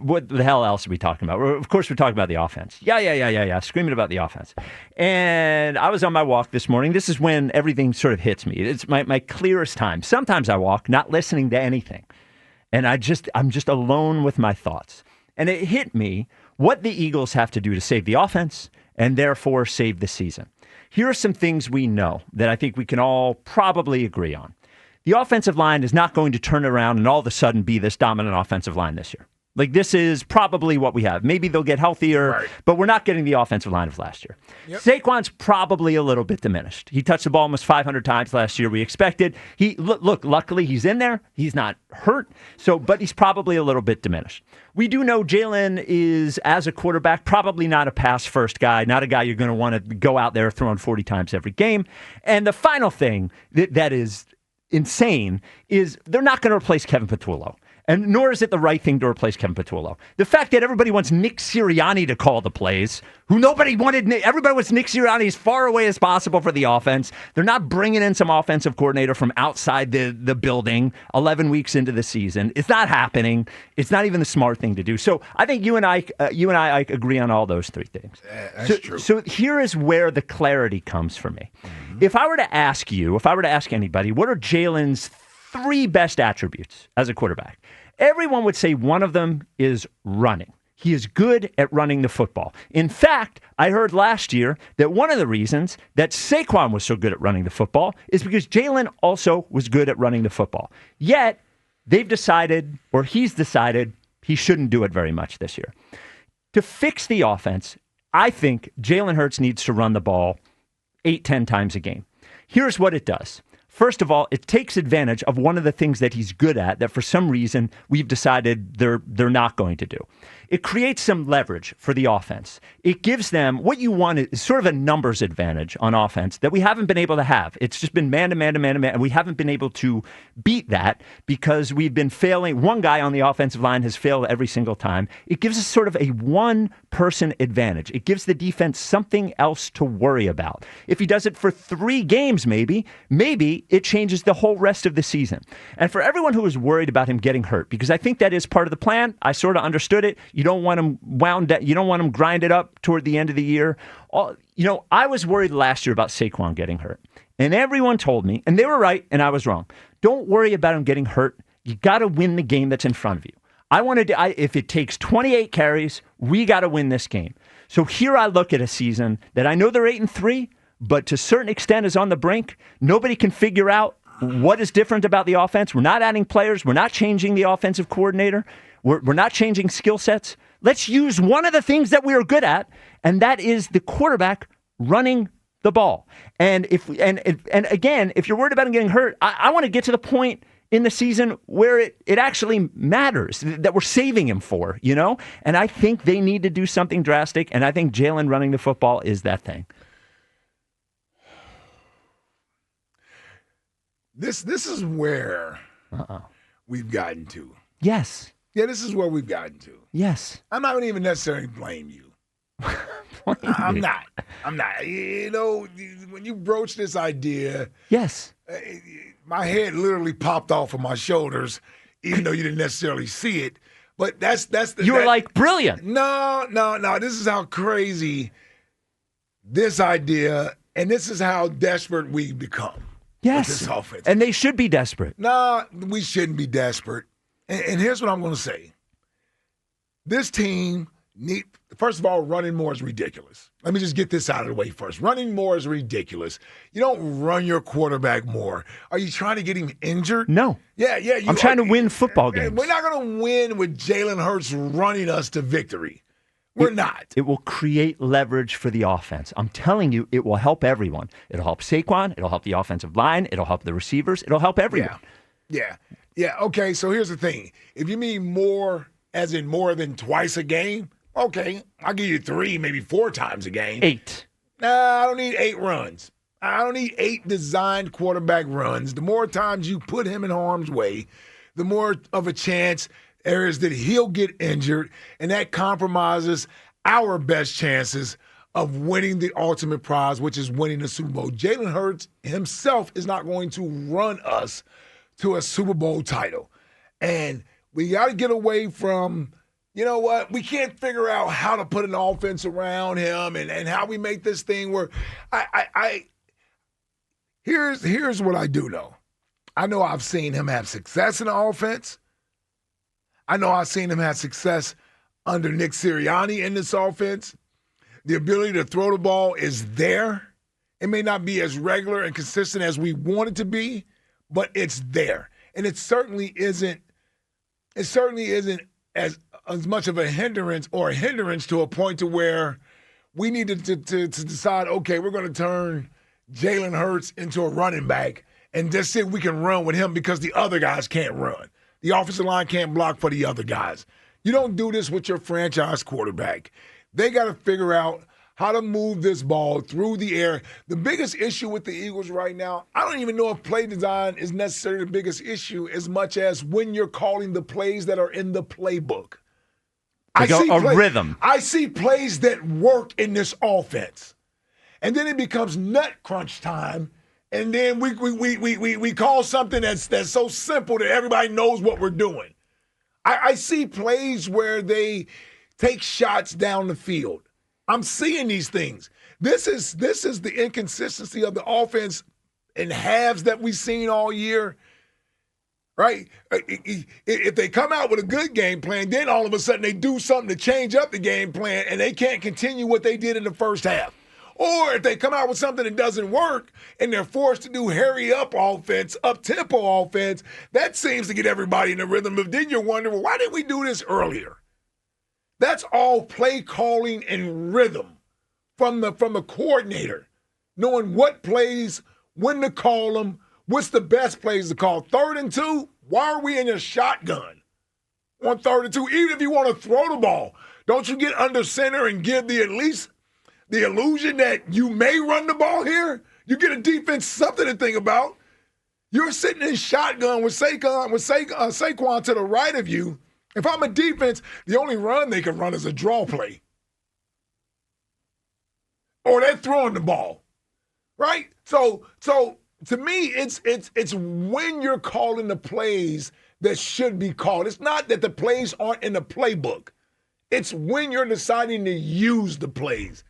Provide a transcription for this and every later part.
what the hell else are we talking about? Of course, we're talking about the offense. Yeah. Screaming about the offense. And I was on my walk this morning. This is when everything sort of hits me. It's my clearest time. Sometimes I walk not listening to anything. And I'm just alone with my thoughts. And it hit me what the Eagles have to do to save the offense and therefore save the season. Here are some things we know that I think we can all probably agree on. The offensive line is not going to turn around and all of a sudden be this dominant offensive line this year. Like, this is probably what we have. Maybe they'll get healthier, right, but we're not getting the offensive line of last year. Yep. Saquon's probably a little bit diminished. He touched the ball almost 500 times last year. We expected. Look, luckily he's in there. He's not hurt, but he's probably a little bit diminished. We do know Jalen is, as a quarterback, probably not a pass-first guy, not a guy you're going to want to go out there throwing 40 times every game. And the final thing that is insane is they're not going to replace Kevin Patullo. And nor is it the right thing to replace Kevin Patullo. The fact that everybody wants Nick Sirianni to call the plays, everybody wants Nick Sirianni as far away as possible for the offense. They're not bringing in some offensive coordinator from outside the building 11 weeks into the season. It's not happening. It's not even the smart thing to do. So I think you and I agree on all those three things. That's true. So here is where the clarity comes for me. Mm-hmm. If I were to ask anybody, what are Jalen's 3 best attributes as a quarterback? Everyone would say one of them is running. He is good at running the football. In fact, I heard last year that one of the reasons that Saquon was so good at running the football is because Jalen also was good at running the football. Yet, he's decided he shouldn't do it very much this year. To fix the offense, I think Jalen Hurts needs to run the ball 8-10 times a game. Here's what it does. First of all, it takes advantage of one of the things that he's good at that for some reason we've decided they're not going to do. It creates some leverage for the offense. It gives them what you want is sort of a numbers advantage on offense that we haven't been able to have. It's just been man to man to man to man, and we haven't been able to beat that because we've been failing. One guy on the offensive line has failed every single time. It gives us sort of a one-person advantage. It gives the defense something else to worry about. If he does it for 3 games, maybe it changes the whole rest of the season. And for everyone who is worried about him getting hurt, because I think that is part of the plan, I sort of understood it. You don't want him you don't want him grinded up toward the end of the year. I was worried last year about Saquon getting hurt. And everyone told me, and they were right, and I was wrong. Don't worry about him getting hurt. You got to win the game that's in front of you. If it takes 28 carries, we got to win this game. So here I look at a season that I know they're 8-3, but to a certain extent is on the brink. Nobody can figure out what is different about the offense. We're not adding players. We're not changing the offensive coordinator. We're not changing skill sets. Let's use one of the things that we are good at, and that is the quarterback running the ball. And if you're worried about him getting hurt, I want to get to the point in the season where it actually matters, that we're saving him for, And I think they need to do something drastic, and I think Jalen running the football is that thing. This is where we've gotten to. Yes. Yeah, this is where we've gotten to. Yes. I'm not going to even necessarily blame you. I'm not. When you broach this idea, yes, my head literally popped off of my shoulders, even though you didn't necessarily see it. But you were like, brilliant. No. This is how crazy this idea, and this is how desperate we've become. Yes, with this offense. And they should be desperate. No, we shouldn't be desperate. And here's what I'm going to say. This team first of all, running more is ridiculous. Let me just get this out of the way first. Running more is ridiculous. You don't run your quarterback more. Are you trying to get him injured? No. Yeah. I'm trying to win football games. We're not going to win with Jalen Hurts running us to victory. We're not. It will create leverage for the offense. I'm telling you, it will help everyone. It'll help Saquon. It'll help the offensive line. It'll help the receivers. It'll help everyone. Yeah. Okay, so here's the thing. If you mean more, as in more than twice a game, okay, I'll give you 3, maybe 4 times a game. 8. Nah, I don't need 8 runs. I don't need 8 designed quarterback runs. The more times you put him in harm's way, the more of a chance there is that he'll get injured, and that compromises our best chances of winning the ultimate prize, which is winning the Super Bowl. Jalen Hurts himself is not going to run us to a Super Bowl title. And we got to get away from you know what? We can't figure out how to put an offense around him and how we make this thing work. Here's what I do know. I know I've seen him have success in the offense. I know I've seen him have success under Nick Sirianni in this offense. The ability to throw the ball is there. It may not be as regular and consistent as we want it to be, but it's there. And it certainly isn't as much of a hindrance to a point to where we needed to decide, okay, we're going to turn Jalen Hurts into a running back and just see if we can run with him because the other guys can't run. The offensive line can't block for the other guys. You don't do this with your franchise quarterback. They got to figure out how to move this ball through the air. The biggest issue with the Eagles right now, I don't even know if play design is necessarily the biggest issue as much as when you're calling the plays that are in the playbook. Rhythm. I see plays that work in this offense. And then it becomes nut crunch time. And then we call something that's so simple that everybody knows what we're doing. I see plays where they take shots down the field. I'm seeing these things. This is the inconsistency of the offense in halves that we've seen all year. Right? If they come out with a good game plan, then all of a sudden they do something to change up the game plan and they can't continue what they did in the first half. Or if they come out with something that doesn't work and they're forced to do hurry-up offense, up-tempo offense, that seems to get everybody in the rhythm. But then you're wondering, well, why didn't we do this earlier? That's all play calling and rhythm from the coordinator, knowing what plays, when to call them, what's the best plays to call. 3rd and 2, why are we in a shotgun on 3rd and 2? Even if you want to throw the ball, don't you get under center and give at least the illusion that you may run the ball here? You get a defense something to think about. You're sitting in shotgun with Saquon to the right of you. If I'm a defense, the only run they can run is a draw play. Or they're throwing the ball. Right? So to me, it's when you're calling the plays that should be called. It's not that the plays aren't in the playbook. It's when you're deciding to use the plays.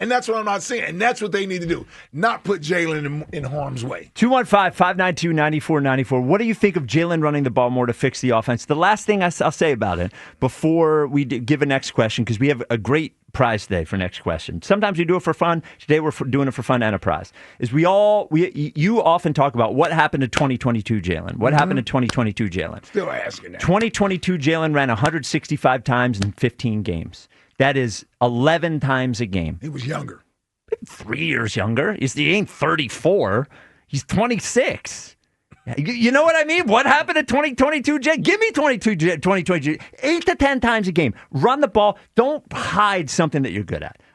And that's what I'm not saying. And that's what they need to do. Not put Jalen in harm's way. 215-592-9494. What do you think of Jalen running the ball more to fix the offense? The last thing I'll say about it before we give a next question, because we have a great prize today for next question. Sometimes we do it for fun. Today we're doing it for fun and a prize. You often talk about what happened to 2022 Jalen. What happened to 2022 Jalen? Still asking that. 2022 Jalen ran 165 times in 15 games. That is 11 times a game. He was younger. 3 years younger. He ain't 34. He's 26. You know what I mean? What happened to 2022? Give me 2022. 8 to 10 times a game. Run the ball. Don't hide something that you're good at.